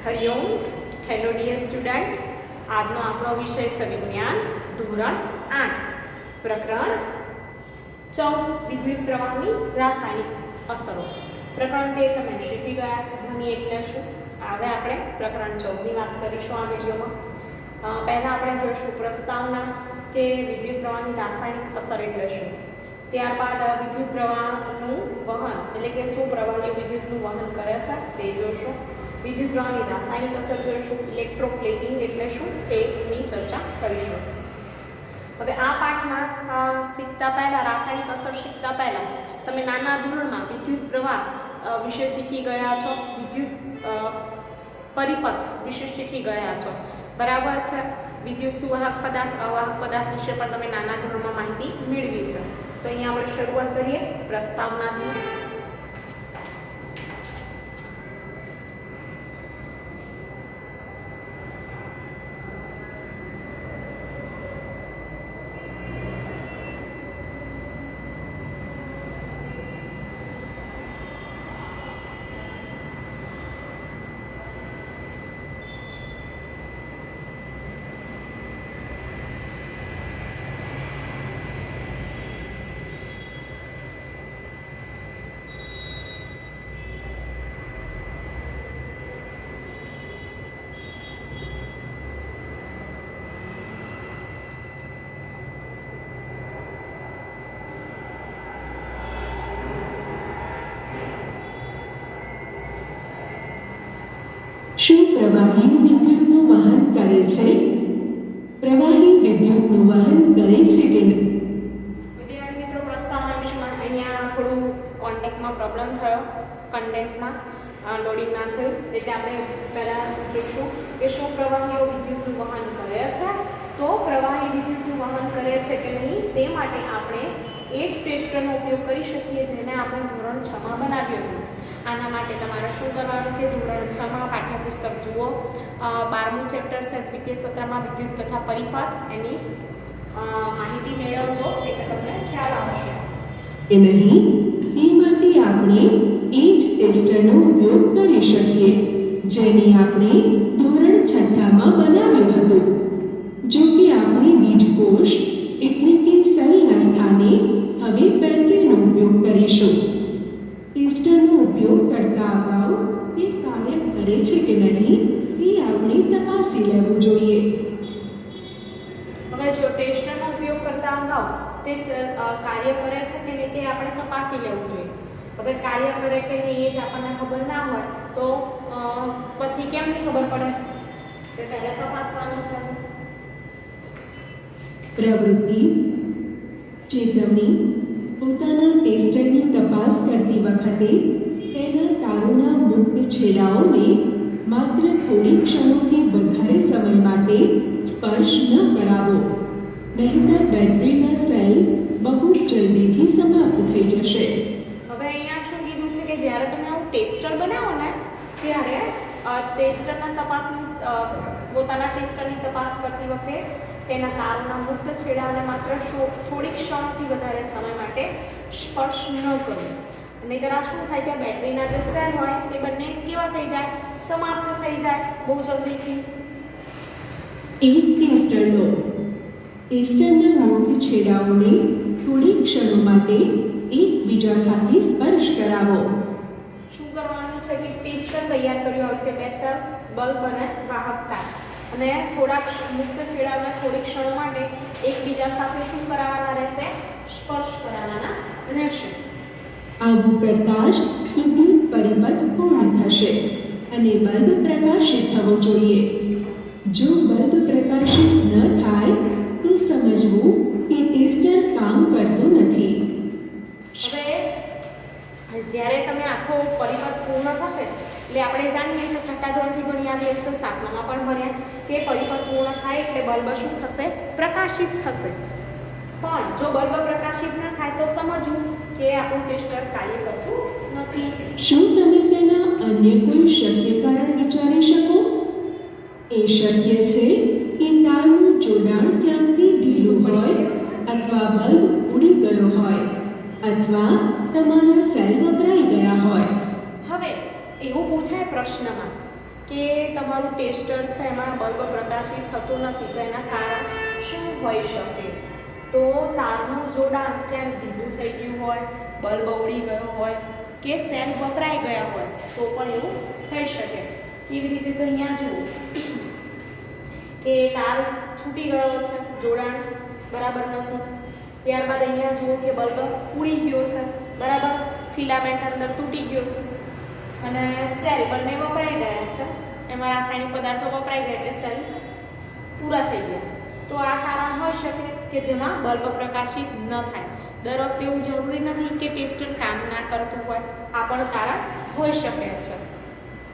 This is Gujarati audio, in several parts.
હરિઓમ. Hello dear student. આજનો આપણો વિષય છે વિજ્ઞાન ધોરણ 8 પ્રકરણ 14 વિદ્યુત પ્રવાહની રાસાયણિક અસરો. પ્રકરણ 13 તમે શીખી ગયા. ધ્વનિ એટલે શું? હવે આપણે પ્રકરણ 14ની વાત કરીશું આ વિડીયોમાં. પહેલાં આપણે જોઈશું પ્રસ્તાવના કે વિદ્યુત પ્રવાહની રાસાયણિક અસર એટલે શું. ત્યારબાદ વિદ્યુત પ્રવાહનું વહન એટલે કે શું પ્રવાહીઓ વિદ્યુતનું વહન કરે છે તે જોઈશું. વિદ્યુત પ્રવાહની રાસાયણિક અસર જોઈશું. ઇલેક્ટ્રોપ્લેટિંગ એટલે શું તેની ચર્ચા કરીશું. હવે આ પાઠમાં શીખતા પહેલાં રાસાયણિક અસર શીખતા પહેલાં તમે નાના ધોરણમાં વિદ્યુત પ્રવાહ વિશે શીખી ગયા છો. વિદ્યુત પરિપથ વિશે શીખી ગયા છો, બરાબર છે. વિદ્યુત સુવાહક પદાર્થ અવાહક પદાર્થ વિશે પણ તમે નાના ધોરણમાં માહિતી મેળવી છે. તો અહીંયા આપણે શરૂઆત કરીએ પ્રસ્તાવનાથી. શું પ્રવાહી વિદ્યુતનું વહન કરે છે? પ્રવાહી વિદ્યુતનું વહન કરે છે કે નહીં? વિદ્યાર્થી મિત્રો, પ્રસ્તાવના વિષયમાં અહીંયા થોડું કોન્ટેક્ટમાં પ્રોબ્લેમ થયો, કન્ટેન્ટમાં લોડિંગ ના થયું, એટલે આપણે પહેલાં જોઈશું કે શું પ્રવાહીઓ વિદ્યુતનું વહન કરે છે. તો પ્રવાહી વિદ્યુતનું વહન કરે છે કે નહીં તે માટે આપણે એ જ ટેસ્ટરનો ઉપયોગ કરી શકીએ જેને આપણે ધોરણ 6માં બનાવ્યું હતું. આના માટે તમારે શું કરવાનું કે ધોરણ 6માં પાઠ્યપુસ્તક જુઓ. 12મું ચેપ્ટર છે દ્વિતીય સત્રમાં વિદ્યુત તથા પરિપથ, એની માહિતી મેળવજો એટલે તમને ખ્યાલ આવશે. એ નહીં, એ માટે આપણે એ જ ટેસ્ટરનો ઉપયોગ કરી શકીએ જેની આપણે ધોરણ 6માં બનાવ્યું હતું. જો કે આપણે વીજકોષ એટલે કે સેલના સ્થાને હવે બેટરીનો ઉપયોગ કરીશું. ટેસ્ટરનો ઉપયોગ કરતા અગાઉ તે કાર્ય કરે છે કે નહીં તે આપણે તપાસી લેવું જોઈએ. હવે જો ટેસ્ટરનો ઉપયોગ કરતા અગાઉ તે કાર્ય કરે છે કે નહીં તે આપણે તપાસી લેવું જોઈએ. હવે કાર્ય કરે કે નહીં એ જ આપણને ખબર ના હોય તો પછી કેમની ખબર પડે? તે પહેલાં તપાસવાનું છે. પ્રવૃત્તિ ચેતવણી. પોતાના ટેસ્ટરની તપાસ કરતી વખતે તેના તારોના મુક્ત છેડાઓને માત્ર થોડી ક્ષણોથી વધારે સમય માટે સ્પર્શ ન કરાવો, નહીંતર બેટરીના સેલ બહુ જલ્દીથી સમાપ્ત થઈ જશે. હવે અહીંયા શું કીધું છે કે જ્યારે તમે આવું ટેસ્ટર બનાવો ને ત્યારે ટેસ્ટરના તપાસની પોતાના ટેસ્ટરની તપાસ કરતી વખતે તેના તારોના મુક્ત છેડાને માત્ર થોડીક ક્ષણોથી વધારે સમય માટે સ્પર્શ ન કરો. નહીંતર આ શું થાય કે બેટરીના જે સેલ હોય એ બંને કેવા થઈ જાય? સમાપ્ત થઈ જાય બહુ જલ્દીથી. એક ટેસ્ટર લો. ટેસ્ટરના મુક્ત છેડાઓને થોડી ક્ષણો માટે એકબીજા સાથે સ્પર્શ કરાવો. શું કરવાનું છે કે ટેસ્ટર તૈયાર કર્યું આવી રીતે બે સેલ, બલ્બ અને વાહકતા, અને થોડાક મુક્ત છેડાઓને થોડી ક્ષણો માટે એકબીજા સાથે શું કરાવવાના રહેશે? સ્પર્શ કરાવવાના રહેશે. આવું કરતાં જ વિદ્યુત પરિપથ પૂર્ણ થશે અને બલ્બ પ્રકાશિત થવો જોઈએ. જો બલ્બ પ્રકાશિત ન થાય તો સમજવું કે ટેસ્ટર કામ કરતું નથી. હવે જ્યારે તમે આખો પરિપથ પૂર્ણ થશે એટલે આપણે જાણીએ છીએ છઠ્ઠા ધોરણથી ભણી આવીએ છીએ, 7મામાં પણ ભણ્યા કે પરિપથ પૂર્ણ થાય એટલે બલ્બ શું થશે? પ્રકાશિત થશે. પણ જો બલ્બ પ્રકાશિત ન થાય તો સમજવું કે આપણું ટેસ્ટર કાર્ય કરતું નથી. શું તમે તેના અન્ય કોઈ શક્ય કારણ વિચારી શકો? એ શક્ય છે કે તારનું જોડાણ ક્યાંકથી ઢીલું હોય, અથવા બલ્બ ઉડી ગયો હોય, અથવા તમારા સેલ વપરાઈ ગયા હોય. હવે એવું પૂછાય પ્રશ્નમાં કે તમારું ટેસ્ટર છે એમાં બલ્બ પ્રકાશિત થતું નથી, તો એના કારણ શું હોઈ શકે? તો તારનું જોડાણ ક્યાંક ઢીલું થઈ ગયું હોય, બલ્બ ઉડી ગયો હોય કે સેલ વપરાઈ ગયા હોય તો પણ એવું થઈ શકે. કેવી રીતે? તો અહીંયા જુઓ કે તાર છૂટી ગયો છે, જોડાણ બરાબર નથી. ત્યારબાદ અહીંયા જુઓ કે બલ્બ ઉડી ગયો છે, બરાબર, ફિલામેન્ટ અંદર તૂટી ગયો છે અને સેલ બંને વપરાઈ ગયા છે, એમાં રાસાયણિક પદાર્થો વપરાઈ ગયા એટલે સેલ પૂરા થઈ ગયા. તો આ કારણ હોઈ શકે કે જેમાં બલ્બ પ્રકાશિત ન થાય. દર વખતે એવું જરૂરી નથી કે ટેસ્ટર કામ ના કરતું હોય, આ પણ કારણ હોઈ શકે છે.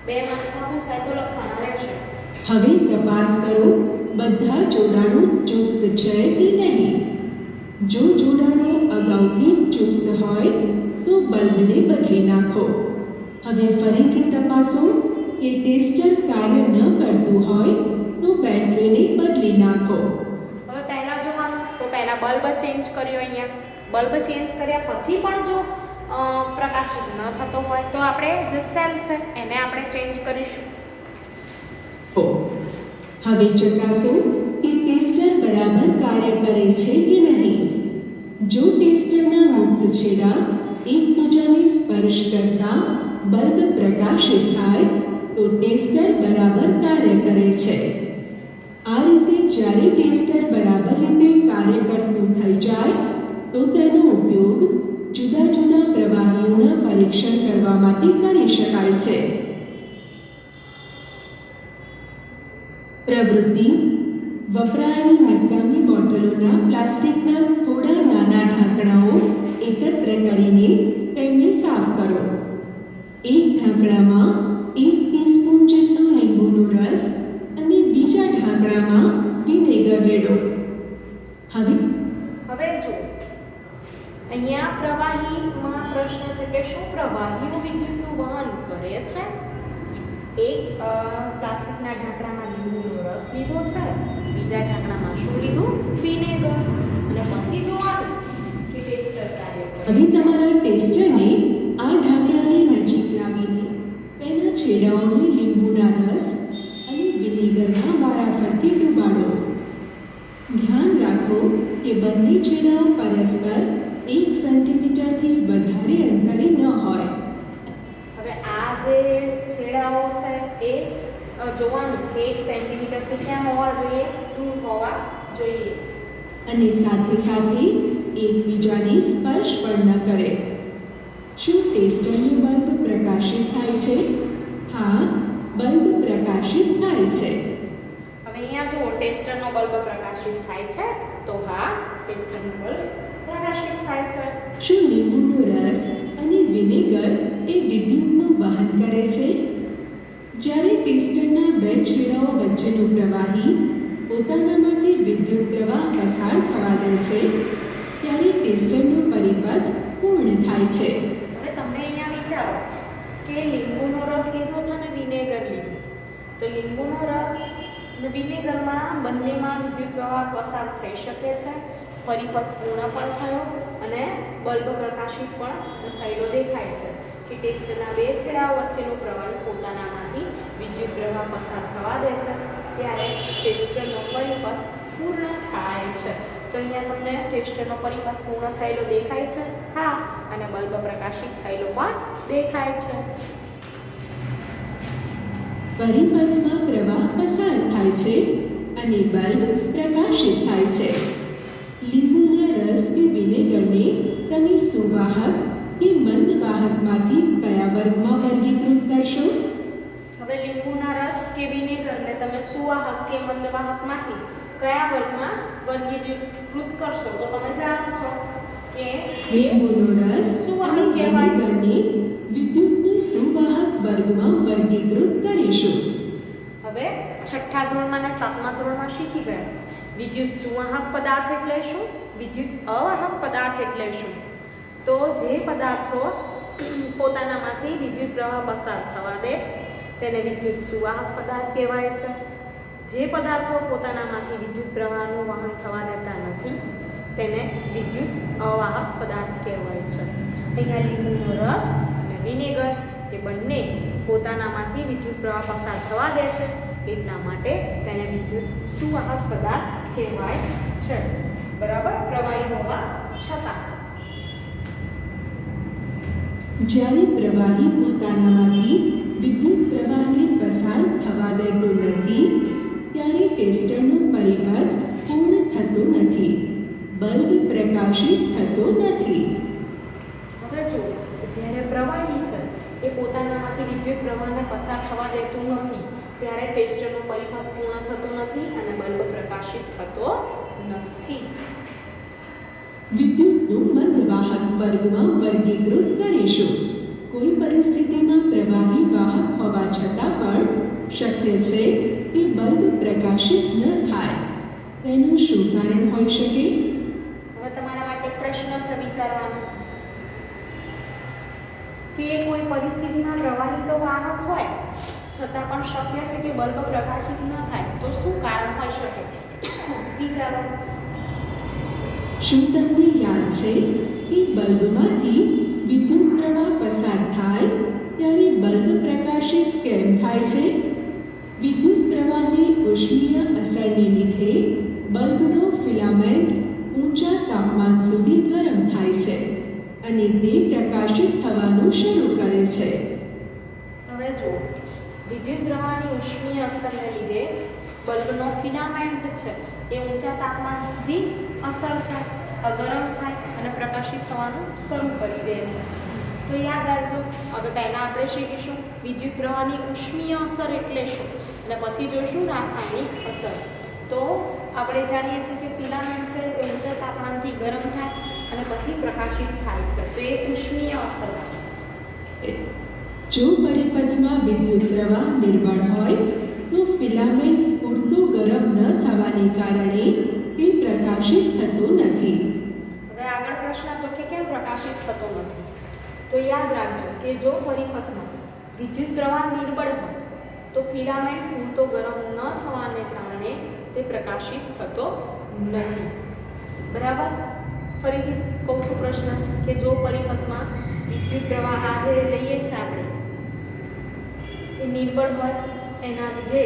2 માર્ક્સમાં પૂછાય તો લખવાના રહેશે. હવે તપાસ કરો બધા જોડાણો ચુસ્ત છે કે નહીં. જો જોડાણો અગાઉથી ચુસ્ત હોય તો બલ્બને બદલી નાખો. હવે ફરીથી તપાસો કે ટેસ્ટર કાર્ય ન કરતું હોય તો બેટરીને બદલી નાખો. હવે પહેલાં જોવાનું તો પહેલાં બલ્બ ચેન્જ કર્યો. અહીંયા બલ્બ ચેન્જ કર્યા પછી પણ જો પ્રકાશિત ન થતો હોય તો આપણે જે સેલ છે એને આપણે ચેન્જ કરીશું. હવે ચકાસો કે ટેસ્ટર બરાબર કાર્ય કરે છે કે નહીં. જો ટેસ્ટરના મુક્ત છેડા એકબીજાને સ્પર્શ કરતા બલ્બ પ્રકાશિત થાય તો ટેસ્ટર બરાબર કાર્ય કરે છે. આ રીતે જ્યારે ટેસ્ટર બરાબર રીતે કાર્ય કરતું થઈ જાય તો તેનો ઉપયોગ જુદા જુદા પ્રવાહીઓના પરીક્ષણ કરવા માટે કરી શકાય છે. પ્રવૃત્તિ: વપરાયેલી નકામી બોટલોના પ્લાસ્ટિકના થોડા નાના ઢાંકણાઓ એકત્ર કરીને તેમને સાફ કરો. એક ઢાંકણામાં 1 ટીસ્પૂન જેટલો લીંબુનો રસ અને બીજા ઢાંકણામાં વિનેગર રેડો. હવે જો અહીંયા પ્રવાહીમાં પ્રશ્ન છે કે શું પ્રવાહીઓ વિદ્યુતનું વહન કરે છે? એક પ્લાસ્ટિકના ઢાંકણામાં લીંબુનો રસ લીધો છે, બીજા ઢાંકણામાં શું લીધું? વિનેગર. અને પછી જોવાનું કે ટેસ્ટર કાર્ય કરે. હવે તમારા ટેસ્ટરને આ ઢાંકણાની નજીક લાવીને તેના છેડાઓને લીંબુના રસ અને વિનેગરમાં વારાફરતી ડુબાડો. ધ્યાન રાખો કે બંને છેડાઓ પરસ્પર 1 સેન્ટીમીટરથી વધારે અંતરે ન હોય. હવે આ જે છેડાઓ છે એ જોવાનું કે 1 સેન્ટીમીટરથી ક્યાં હોવા જોઈએ? દૂર હોવા જોઈએ. અને સાથે સાથે એકબીજાને સ્પર્શ પણ ન કરે. શું ટેસ્ટરનું બલ્બ પ્રકાશિત થાય છે? હા, બલ્બ પ્રકાશિત થાય છે. હવે અહીંયા જુઓ ટેસ્ટરનો બલ્બ પ્રકાશિત થાય છે, તો હા, ટેસ્ટરનો બલ્બ પ્રકાશિત થાય છે. શું લીંબુનો રસ અને વિનેગર એ વિદ્યુતનું વહન કરે છે? જ્યારે ટેસ્ટરના 2 છેડાઓ વચ્ચેનું પ્રવાહી પોતાનામાંથી વિદ્યુત પ્રવાહ પસાર થવા દે છે ત્યારે ટેસ્ટરનો પરિપથ પૂર્ણ થાય છે. હવે તમે અહીંયા વિચારો કે લીંબુનો રસ લીધો છે અને વિનેગર લીધું, તો લીંબુનો રસ અને વિનેગરમાં બંનેમાં વિદ્યુત પ્રવાહ પસાર થઈ શકે છે, પરિપથ પૂર્ણ પણ થયો અને બલ્બ પ્રકાશિત પણ થયેલો દેખાય છે કે ટેસ્ટરના 2 છેડાઓ વચ્ચેનો પ્રવાહી પોતાનામાંથી વિદ્યુત પ્રવાહ પસાર થવા દે છે ત્યારે ટેસ્ટરનો પરિપથ પૂર્ણ થાય છે. તો અહીંયા તમને ટેસ્ટરનો પરિપથ પૂર્ણ થયેલો દેખાય છે? હા. અને બલ્બ પ્રકાશિત થયેલો પણ દેખાય છે. પરિપથમાં પ્રવાહ પસાર થાય છે અને બલ્બ પ્રકાશિત થાય છે. લીંબુના રસ કે વિનેગરને તમે સુવાહક કે મંદ વાહકમાંથી કયા વર્ગમાં વર્ગીકૃત કરશો? હવે લીંબુના રસ કે વિનેગરને તમે સુવાહક કે મંદ વાહકમાંથી કયા વર્ગમાં વર્ગીકૃત કરશો? તો તમે જાણો છો કે લીંબુનો રસ સુવાહક અને કહેવાય. વિનેગરને વિદ્યુતની સુવાહક વર્ગમાં વર્ગીકૃત કરીશું. હવે 6થા ધોરણમાં અને 7મા ધોરણમાં શીખી ગયા. વિદ્યુત સુવાહક પદાર્થ એટલે શું? વિદ્યુત અવાહક પદાર્થ એટલે શું? તો જે પદાર્થો પોતાનામાંથી વિદ્યુત પ્રવાહ પસાર થવા દે તેને વિદ્યુત સુવાહક પદાર્થ કહેવાય છે. જે પદાર્થો પોતાનામાંથી વિદ્યુત પ્રવાહનું વહન થવા દેતા નથી તેને વિદ્યુત અવાહક પદાર્થ કહેવાય છે. અહીંયા લીંબુનો રસ અને વિનેગર એ બંને પોતાનામાંથી વિદ્યુત પ્રવાહ પસાર થવા દે છે, એટલા માટે તેને વિદ્યુત સુવાહક પદાર્થ કહેવાય છે. બરાબર, પ્રવાહી હોવા છતાં. જ્યારે પ્રવાહી પોતાનામાંથી વિદ્યુત પ્રવાહને પસાર થવા દેતો નથી ત્યારે ટેસ્ટરનો પરિપથ પૂર્ણ થતો નથી, બલ્બ પ્રકાશિત થતો નથી. હવે જો જ્યારે પ્રવાહી છે એ પોતાનામાંથી વિદ્યુત પ્રવાહને પસાર થવા દેતું નથી ત્યારે ટેસ્ટરનો પરિપથ પૂર્ણ થતો નથી અને બલ્બ પ્રકાશિત થતો નથી. વિદ્યુતનું મંદવાહક વર્ગમાં વર્ગીકૃત કરીશું. કોઈ પરિસ્થિતિમાં પ્રવાહી વાહક હોવા છતાં પણ શક્ય છે કે બલ્બ પ્રકાશિત ન થાય. તેનું શું કારણ હોઈ શકે? હવે તમારા માટે પ્રશ્ન છે વિચારવાનો કે કોઈ પરિસ્થિતિમાં પ્રવાહી તો વાહક હોય છતાં પણ શક્ય છે કે બલ્બ પ્રકાશિત ન થાય, તો શું કારણ હોઈ શકે? વિચારો. શું તમને યાદ છે કે બલ્બમાંથી વિદ્યુત પ્રવાહ પસાર થાય ત્યારે બલ્બ પ્રકાશિત કેમ થાય છે? વિદ્યુત પ્રવાહની ઉષ્મીય અસરને લીધે બલ્બનો ફિલામેન્ટ ઊંચા તાપમાન સુધી ગરમ થાય છે અને તે પ્રકાશિત થવાનું શરૂ કરે છે. હવે જો વિદ્યુત પ્રવાહની ઉષ્મીય અસરને લીધે બલ્બનો ફિલામેન્ટ છે એ ઊંચા તાપમાન સુધી અસર થાય, ગરમ થાય અને પ્રકાશિત થવાનું શરૂ કરી દે છે. તો યાદ રાખજો, હવે પહેલાં આપણે શીખીશું વિદ્યુત પ્રવાહની ઉષ્મીય અસર એટલે શું અને પછી જોઈશું રાસાયણિક અસર. તો આપણે જાણીએ છીએ કે ફિલામેન્ટ છે એ ઊંચા તાપમાનથી ગરમ થાય અને પછી પ્રકાશિત થાય છે, તો એ ઉષ્મીય અસર છે. જો પરિપથમાં વિદ્યુત પ્રવાહ નિર્બળ હોય તો ફિલામેન્ટ પૂરતું ગરમ ન થવાને કારણે તે પ્રકાશિત થતો નથી. હવે આગળ પ્રશ્ન તો કે કેમ પ્રકાશિત થતો નથી? તો યાદ રાખજો કે જો પરિપથમાં વિદ્યુત પ્રવાહ નિર્બળ હોય તો ફિલામેન્ટ પૂરતો ગરમ ન થવાને કારણે તે પ્રકાશિત થતો નથી. બરાબર, ફરીથી કહું છું પ્રશ્ન કે જો પરિપથમાં વિદ્યુત પ્રવાહ આ જે લઈએ છીએ આપણે એ નિર્બળ હોય એના લીધે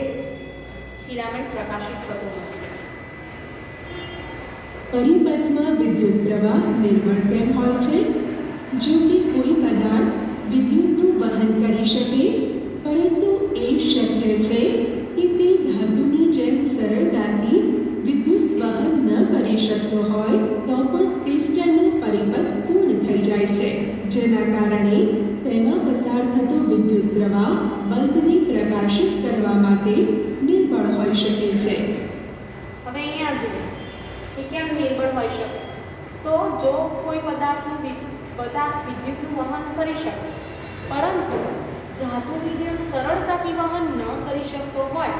ફિલામેન્ટ પ્રકાશિત થતો નથી. પરિપથમાં વિદ્યુત પ્રવાહ નિર્બળ કેમ હોય છે? જો કે કોઈ પદાર્થ વિદ્યુતનું વહન કરી શકે પરંતુ એ શક્ય છે કે તે ધાતુની જેમ સરળતાથી વિદ્યુત વહન ન કરી શકતો હોય તો પણ ટેસ્ટરનો પરિપથ પૂર્ણ થઈ જાય છે, જેના કારણે તેમાં પસાર થતો વિદ્યુત પ્રવાહ બલ્બને પ્રકાશિત કરવા માટે નિર્બળ હોઈ શકે છે. હવે અહીંયા જુઓ કે કેમ નિર્બળ હોઈ શકે? તો જો કોઈ પદાર્થનું વિદ્યુતનું વહન કરી શકે પરંતુ ધાતુની જેમ સરળતાથી વહન ન કરી શકતો હોય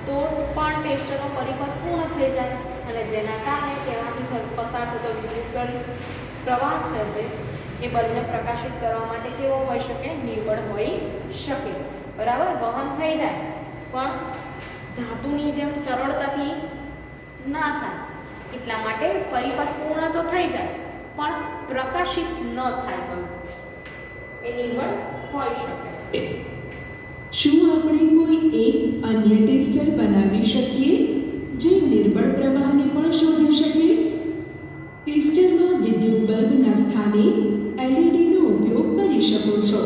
તો પણ ટેસ્ટરનો પરિપથ પૂર્ણ થઈ જાય અને જેના કારણે તેમાંથી પસાર થતો વિદ્યુત પ્રવાહ છે જે એ બલ્બને પ્રકાશિત કરવા માટે કેવો હોઈ શકે? નિર્બળ હોઈ શકે. બરાબર, વહન થઈ જાય પણ ધાતુની જેમ સરળતાથી ના થાય એટલા માટે પરિપથ પૂર્ણ તો થઈ જાય પણ પ્રકાશિત ન થાય, બલ્બ એ નિર્બળ હોઈ શકે. શું આપણે કોઈ એક અન્ય ટેસ્ટર બનાવી શકીએ જે નિર્બળ પ્રવાહને પણ શોધી શકે? ટેસ્ટરમાં વિદ્યુત બલ્બના સ્થાને એલઈડીનો ઉપયોગ કરી શકો છો.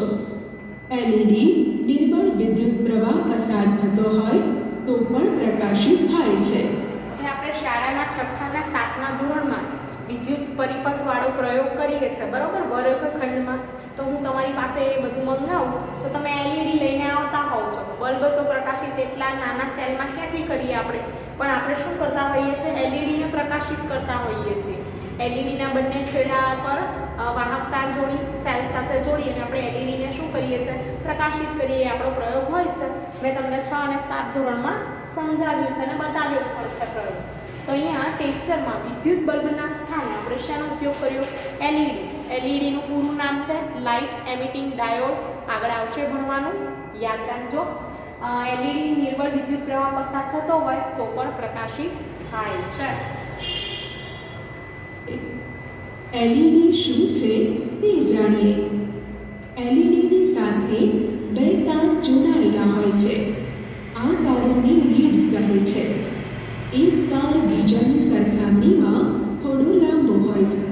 એલઈડી નિર્બળ વિદ્યુત પ્રવાહ પસાર થતો હોય તો પણ પ્રકાશિત થાય છે. હવે આપણે શાળાના 6થા અને 7મા ધોરણમાં વિદ્યુત પરિપથવાળો પ્રયોગ કરીએ છીએ, બરાબર, વર્ગખંડમાં. તો હું તમારી પાસે એ બધું મંગાવું તો તમે એલઈડી લઈને આવતા હોવ છો. બલ્બ તો પ્રકાશિત એટલા નાના સેલમાં ક્યાંથી કરીએ આપણે, પણ આપણે શું કરતા હોઈએ છીએ? એલઈડીને પ્રકાશિત કરતા હોઈએ છીએ. એલઈડીના બંને છેડા પર વાહક તાર જોડી સેલ સાથે જોડી અને આપણે એલઈડીને શું કરીએ છીએ? પ્રકાશિત કરીએ. આપણો પ્રયોગ હોય છે. મેં તમને 6 અને 7 ધોરણમાં સમજાવ્યું છે અને બતાવ્યો પણ છે પ્રયોગ. તો અહીંયા ટેસ્ટરમાં વિદ્યુત બલ્બના સ્થાને આપણે શેનો ઉપયોગ કર્યો? એલઈડી. એલઈડીનું પૂરું નામ છે લાઇટ એમિટિંગ ડાયોડ. આગળ આવશે ભણવાનું, યાદ રાખજો. એલઈડી નિર્બળ વિદ્યુત પ્રવાહ પસાર થતો હોય તો પણ પ્રકાશિત થાય છે. એલઈડી શું છે તે જાણીએ. એલઈડીની સાથે બે તાર જોડાયેલા હોય છે. આ તારોને લીડ્સ કહે છે. એક તાર બીજાની સરખામણીમાં થોડો લાંબો હોય છે.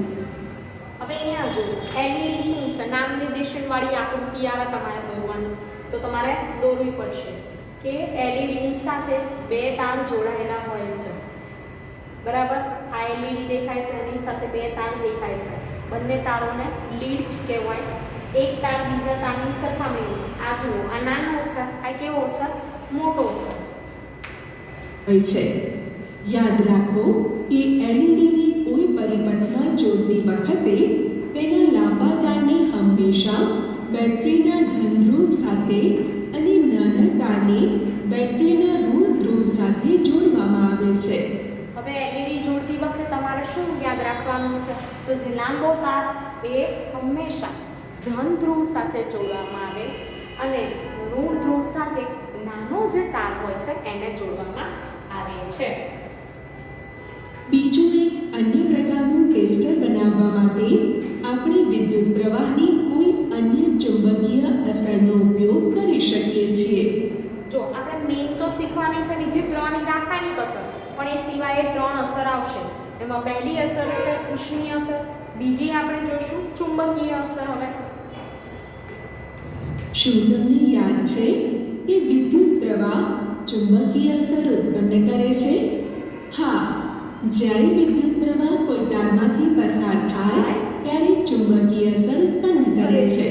હવે અહીંયા જો એલઈડી શું છે, નામ નિર્દેશનવાળી આકૃતિ આવે તમારે દોરવાની, તો તમારે દોરવી પડશે કે એલઈડીની સાથે બે તાર જોડાયેલા હોય છે. બરાબર, આ એલઈડી દેખાય છે, એની સાથે બે તાર દેખાય છે. બંને તારોને લીડ્સ કહેવાય. એક તાર બીજા તારની સરખામણીમાં, આ જુઓ, આ નાનો છે, આ કેવો છે, મોટો છે. હોય છે. યાદ રાખો કે એલઈડીને કોઈ પરિપથમાં જોડતી વખતે તેના લાંબા તારને હંમેશા બેટરીના ધન ધ્રુવ સાથે અને નાના તારને બેટરીના ઋણ ધ્રુવ સાથે જોડવામાં આવે છે. હવે એલઈડી જોડતી વખતે તમારે શું યાદ રાખવાનું છે, તો જે લાંબો તાર એ હંમેશા ધન ધ્રુવ સાથે જોડવામાં આવે અને ઋણ ધ્રુવ સાથે નાનો જે તાર હોય છે એને જોડવામાં આવે છે. બીજું એક અન્ય પ્રકારનું ટેસ્ટર બનાવવા માટે આપણે વિદ્યુત પ્રવાહની કોઈ અન્ય ચુંબકીય અસરનો ઉપયોગ કરી શકીએ છીએ. જો આપણે મેઇન તો શીખવાની છે વિદ્યુત પ્રવાહની રાસાયણિક અસર, પણ એ સિવાય 3 અસર આવશે. એમાં પહેલી અસર છે ઉષ્મીય અસર, બીજી આપણે જોશું ચુંબકીય અસર. હવે શું તમને યાદ છે કે વિદ્યુત પ્રવાહ ચુંબકીય અસર ઉત્પન્ન કરે છે? હા, જ્યારે વિદ્યુત પ્રવાહ કોઈ તારમાંથી પસાર થાય ત્યારે ચુંબકીય અસર ઉત્પન્ન કરે છે.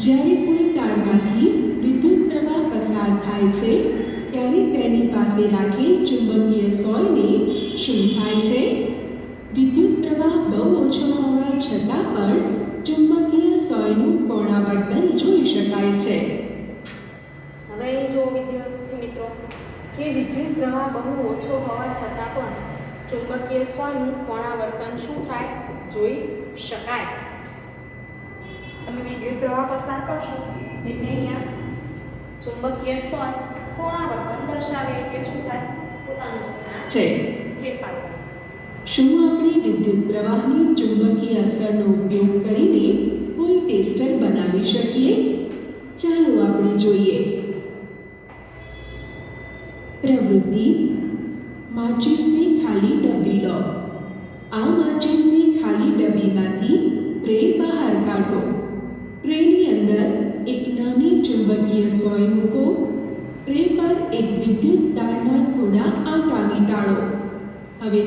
જ્યારે કોઈ તારમાંથી વિદ્યુત પ્રવાહ પસાર થાય છે ત્યારે તેની પાસે રાખેલ ચુંબકીય સોયને શું થાય છે? વિદ્યુત પ્રવાહ બહુ ઓછો હોવા છતાં પણ ચુંબકીય સોયનું કોણાવર્તન જોઈ શકાય છે. હવે જો વિદ્યાર્થી મિત્રો કે વિદ્યુત પ્રવાહ બહુ ઓછો હોવા છતાં પણ ચુંબકીય સોયનું કોણાવર્તન શું થાય, જોઈ શકાય. તમે વિદ્યુત પ્રવાહ પસાર કરશો એટલે અહીંયા ચુંબકીય સોય કોણાવર્તન દર્શાવે એટલે શું થાય, પોતાનું સ્થાન છે. ફેરફાર કરે. શું આપણે વિદ્યુત પ્રવાહની ચુંબકીય અસરનો ઉપયોગ કરીને કોઈ ટેસ્ટર બનાવી શકીએ? ચાલો આપણે જોઈએ. પ્રવૃત્તિ: માચિસની ખાલી ડબ્બી લો. આ માચિસની ખાલી ડબ્બીમાંથી ટ્રે બહાર કાઢો. ટ્રેની અંદર એક નાની ચુંબકીય સોય મૂકો. ટ્રે પર એક વિદ્યુત તારના થોડા આંટા વીંટાળો. હવે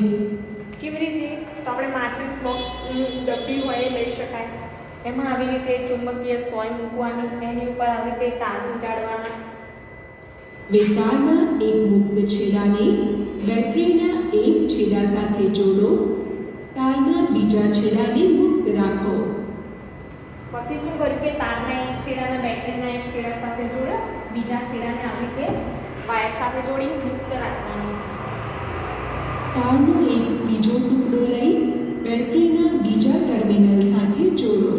કેવી રીતે? તો આપણે માચિસ બોક્સની ડબ્બી હોય એ લઈ શકાય. એમાં આવી રીતે ચુંબકીય સોય મૂકવાની, એની ઉપર આવી રીતે તાર વીંટાળવાના. તારના એક મુક્ત છેડાને બેટરીના એક છેડા સાથે જોડો. તારના બીજા છેડાને મુક્ત રાખો. પછી શું કર્યું કે તારના એક છેડાને બેટરીના એક છેડા સાથે જોડો, બીજા છેડાને આવી રીતે વાયર સાથે જોડી મુક્ત રાખવાનું છે. તારનો એક બીજો ટુકડો લઈ બેટરીના બીજા ટર્મિનલ સાથે જોડો.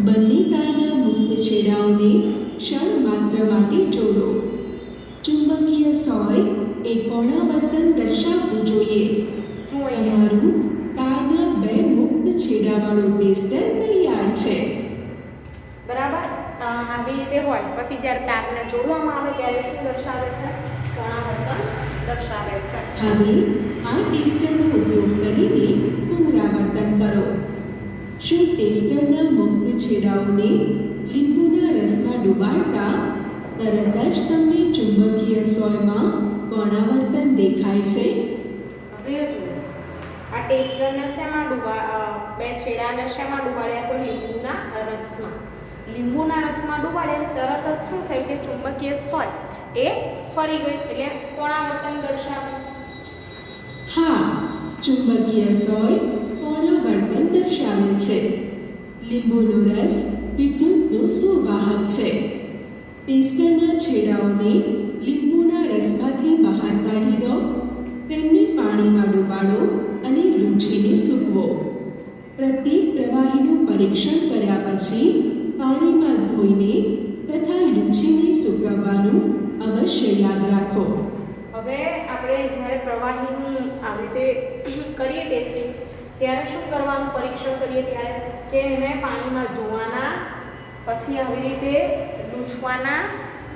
બંને તારના મુક્ત છેડાઓને ક્ષણ માત્ર માટે જોડો. ચુંબકીય સોય એ કોણાવર્તન દર્શાવવું જોઈએ. તમારું તારના બે મુક્ત છેડાવાળું ટેસ્ટર તૈયાર છે. બરાબર, આવી રીતે હોય. પછી જ્યારે તારને જોડવામાં આવે ત્યારે શું દર્શાવે છે, કોણાવર્તન દર્શાવે છે. હવે આ ટેસ્ટરનો ઉપયોગ કરીને પુનરાવર્તન કરો. શું ટેસ્ટરના મુક્ત છેડાઓને લીંબુના રસમાં ડુબાડતા તરત જ તમને ચુંબકીય સોયમાં કોણાવર્તન દેખાય છે? હવે જુઓ, આ ટેસ્ટરને શેમાં બે છેડાને શેમાં ડુબાડ્યા? તો લીંબુના રસમાં. લીંબુના રસમાં ડુબાડ્યા તરત જ શું થયું કે ચુંબકીય સોય એ ફરી ગઈ એટલે કોણાવર્તન દર્શાવે. હા, ચુંબકીય સોય કોણાવર્તન દર્શાવે છે. લીંબુનો રસ વિદ્યુતનું સુવાહક છે. ટેસ્ટરના છેડાઓને લીંબુના રસમાંથી બહાર કાઢી દો. તેમને પાણીમાં ડુબાડો અને લૂછીને સૂકવો. પ્રત્યેક પ્રવાહીનું પરીક્ષણ કર્યા પછી પાણીમાં ધોઈને તથા લૂછીને સૂકવવાનું અવશ્ય યાદ રાખો. હવે આપણે જ્યારે પ્રવાહીનું આવી રીતે કરીએ ટેસ્ટિંગ ત્યારે શું કરવાનું, પરીક્ષણ કરીએ ત્યારે કે એને પાણીમાં ધોવાના પછી આવી રીતે લૂછવાના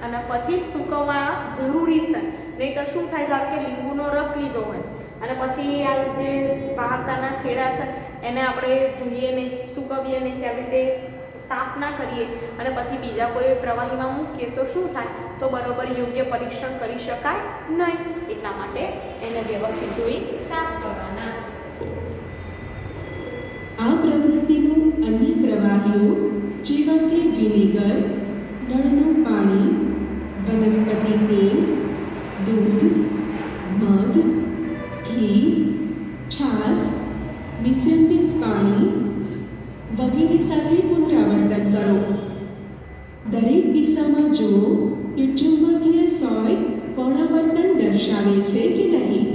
અને પછી સૂકવવા જરૂરી છે. નહીંતર શું થાય, ધારો કે લીંબુનો રસ લીધો હોય અને પછી આ જે પાહકાના છેડા છે એને આપણે ધોઈએ નહીં, સૂકવીએ નહીં, કે આવી રીતે સાફ ના કરીએ અને પછી બીજા કોઈ પ્રવાહીમાં મૂકીએ તો શું થાય, તો બરોબર યોગ્ય પરીક્ષણ કરી શકાય નહીં. એટલા માટે એને વ્યવસ્થિત ધોઈ સાફ કરવાના. આ પ્રવૃત્તિનું અન્ય પ્રવાહીઓ જેવા કે વિનેગર, નળનું પાણી, વનસ્પતિ તેલ, દૂધ, મધ, ઘી, છાશ, નિસ્યંદિત પાણી વગેરે સાથે પુનરાવર્તન કરો. દરેક કિસ્સામાં જુઓ કે ચુંબકીય સોય પુનરાવર્તન દર્શાવે છે કે નહીં.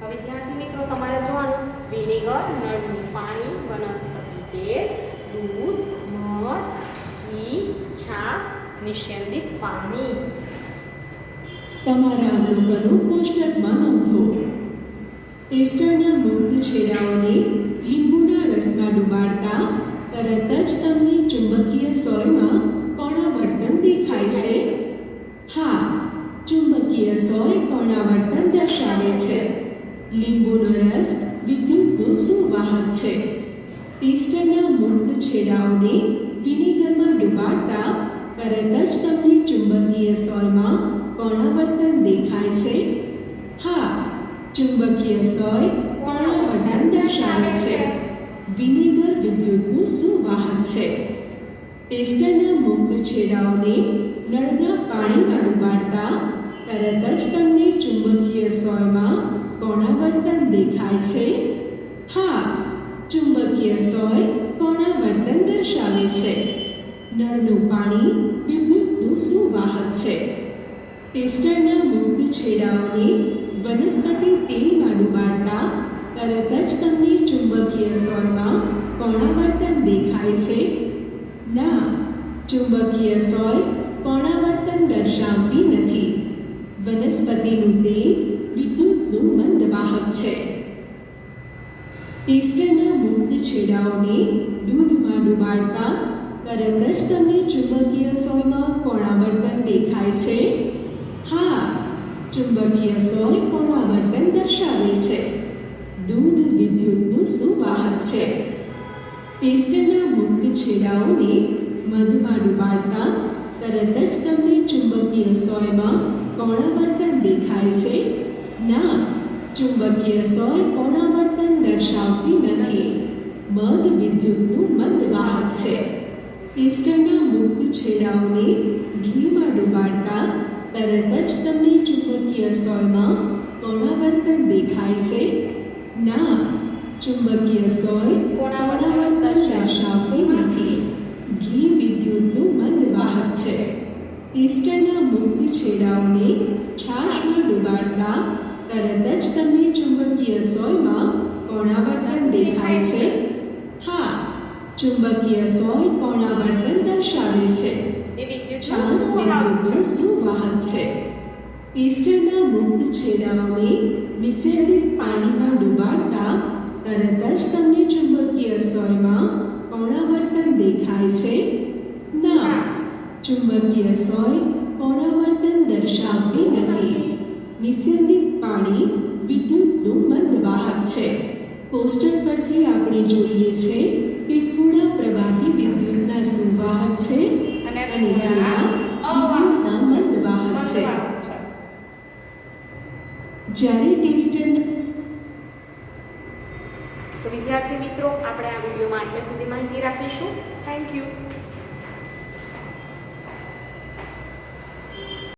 હવે વિદ્યાર્થી મિત્રો તમારે જોવાનું, વિનેગર, નળનું પાણી, વનસ્પતિ તેલ, દૂધ, મધ, ઘી, છાશ, નિસ્યંદિત પાણી. તમારા અવલોકનો કોષ્ટકમાં નોંધો. એસ્ટરના મુક્ત છેડાઓને લીંબુના રસમાં ડુબાડતા તરત જ તમને ચુંબકીય સોયમાં કોણાવર્તન દેખાય છે. હા, ચુંબકીય સોય કોણાવર્તન દર્શાવે છે. લીંબુનો રસ વિદ્યુતનું સુવાહક છે. એસ્ટરના મુક્ત છેડાઓને વિનેગરમાં ડુબાડતા તરત જ તમને ચુંબકીય સોયમાં કોણાવર્તન દેખાય છે. હા, ચુંબકીય સોય કોણાવર્તન દર્શાવે છે. વિનેગર વિદ્યુતનું સુવાહક છે. એસ્ટરના મુક્ત છેડાઓને નળના પાણીમાં ડુબાડતા તરત જ તમને ચુંબકીય સોયમાં કોણાવર્તન દેખાય છે. હા, ચુંબકીય સોય કોણાવર્તન દર્શાવે છે. નળનું પાણી વિદ્યુતનું સુવાહક છે. એસ્ટરના મુક્ત છેડાઓને વનસ્પતિ તેલમાં ડુબાડતા તરત જ તમને ચુંબકીય સોયમાં કોણાવર્તન દેખાય છે. ના, ચુંબકીય સોય કોણાવર્તન દર્શાવતી નથી. વનસ્પતિનું તેલ વિદ્યુતનું મંદવાહક છે. એસ્ટરના મુક્ત છેડાઓને દૂધમાં ડુબાડતા તરત જ તમને ચુંબકીય સોયમાં કોણાવર્તન દેખાય છે. હા, ચુંબકીય સોય કોણાવર્તન દર્શાવે છે. દૂધ વિદ્યુતનું સુવાહક છે. એસ્ટરના મુક્ત છેડાઓને મધમાં ડુબાડતા તરત જ તમને ચુંબકીય સોયમાં કોણાવર્તન દેખાય છે. ના, ચુંબકીય સોય કોણાવર્તન દર્શાવતી નથી. મધ વિદ્યુતનું મંદવાહક છે. એસ્ટરના મુક્ત છેડાઓને ઘીમાં ડુબાડતા તરત જ તમને ચુંબકીય સોયમાં કોણાવર્તન દેખાય છે. ના, ચુંબકીય સોય કોણાવર્તન દર્શાવતી નથી. ઘી વિદ્યુતનું મંદવાહક છે. એસ્ટરના મુક્ત છેડાઓને છાશમાં ડુબાડતા તરત જ તમને ચુંબકીય સોયમાં કોણાવર્તન દેખાય છે. હા, ચુંબકીય સોય કોણાવર્તન દર્શાવે છે. એ વિદ્યુતનું છાશ સુવાહક છે. વિદ્યુતનું સુવાહક છે. એસ્ટરના મુક્ત છેડાઓને નિસ્યંદિત પાણીમાં ડુબાડતા તરત જ તમને ચુંબકીય સોયમાં કોણાવર્તન દેખાય છે. ના, ચુંબકીય સોય કોણાવર્તન દર્શાવતી નથી. નિસ્યંદિત પાણી વિદ્યુતનું મંદવાહક છે. પોસ્ટર પરથી આપણે જોઈએ છે કે થોડા પ્રવાહી વિદ્યુતના સુવાહક છે અને અને થોડા વિદ્યુતના મંદવાહક છે. જ્યારે ટેસ્ટર તો વિદ્યાર્થી મિત્રો, આપણે આ વિડીયોમાં આટલે સુધી માહિતી રાખીશું. Thank you.